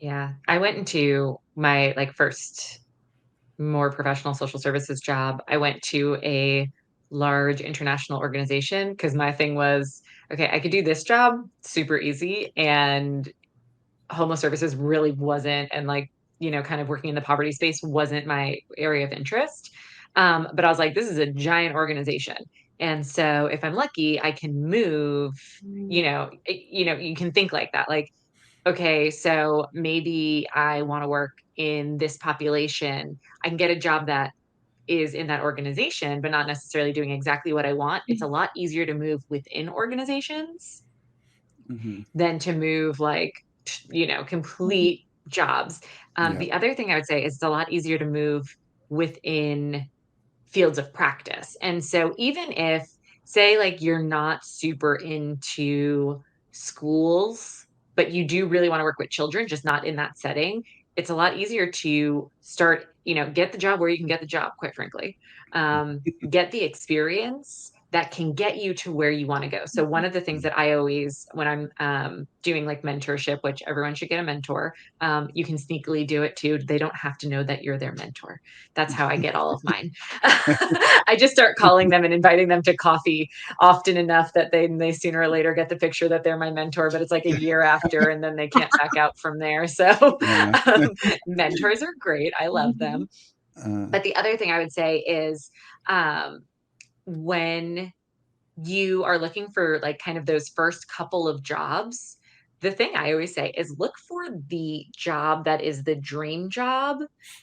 Yeah. I went into my like first more professional social services job. I went to a large international organization because my thing was, okay, I could do this job super easy, and homeless services really wasn't, and like, kind of working in the poverty space wasn't my area of interest. But I was like, this is a giant organization. And so if I'm lucky, I can move, Mm. you can think like that. Like, okay, so maybe I want to work in this population. I can get a job that is in that organization, but not necessarily doing exactly what I want. It's a lot easier to move within organizations Hmm. than to move like, complete jobs. Yeah. The other thing I would say is it's a lot easier to move within fields of practice. And so even if, say, like you're not super into schools, but you do really want to work with children, just not in that setting, it's a lot easier to start, get the job where you can get the job, quite frankly. Get the experience that can get you to where you want to go. So one of the things that I always, when I'm doing like mentorship, which everyone should get a mentor, you can sneakily do it too. They don't have to know that you're their mentor. That's how I get all of mine. I just start calling them and inviting them to coffee often enough that they sooner or later get the picture that they're my mentor, but it's like a year after and then they can't back out from there. So Yeah. mentors are great. I love Mhm. them. Uh, But the other thing I would say is um, when you are looking for like kind of those first couple of jobs, the thing I always say is look for the job that is the dream job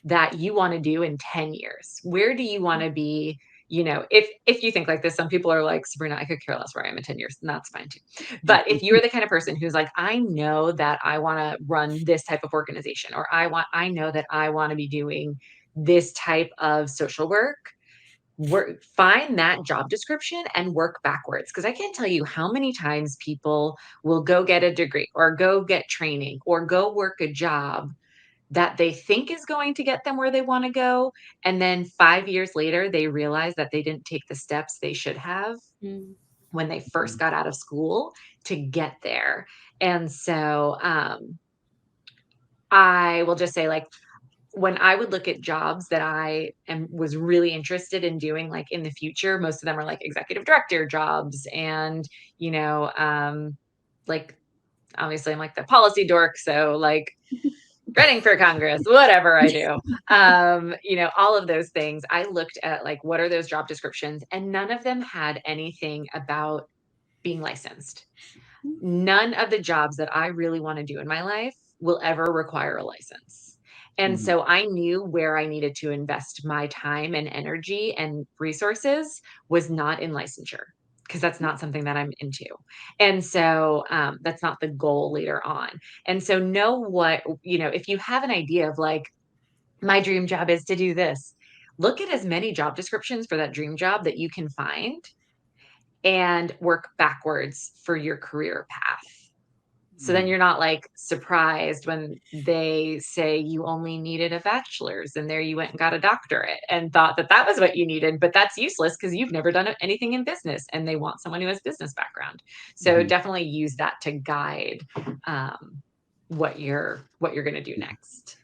that you want to do in 10 years. Where do you want to be? If you think like this, some people are like, Sabrina, I could care less where I am in 10 years, and that's fine too. But if you're the kind of person who's like, I know that I want to run this type of organization, or I know that I want to be doing this type of social work, find that job description and work backwards, because I can't tell you how many times people will go get a degree or go get training or go work a job that they think is going to get them where they want to go, and then 5 years later they realize that they didn't take the steps they should have mm, when they first got out of school to get there. And so I will just say, like, when I would look at jobs that was really interested in doing, like, in the future, most of them are, like, executive director jobs and, you know, like, obviously, I'm, like, the policy dork, so, like, running for Congress, whatever I do, all of those things, I looked at, like, what are those job descriptions, and none of them had anything about being licensed. None of the jobs that I really wanna do in my life will ever require a license. And mhm, so I knew where I needed to invest my time and energy and resources was not in licensure, because that's not something that I'm into. And so, that's not the goal later on. And so know what, if you have an idea of like, my dream job is to do this, look at as many job descriptions for that dream job that you can find and work backwards for your career path. So then mhm, you're not like surprised when they say you only needed a bachelor's and there you went and got a doctorate and thought that that was what you needed, but that's useless because you've never done anything in business and they want someone who has business background. So mhm. definitely use that to guide what you're going to do next.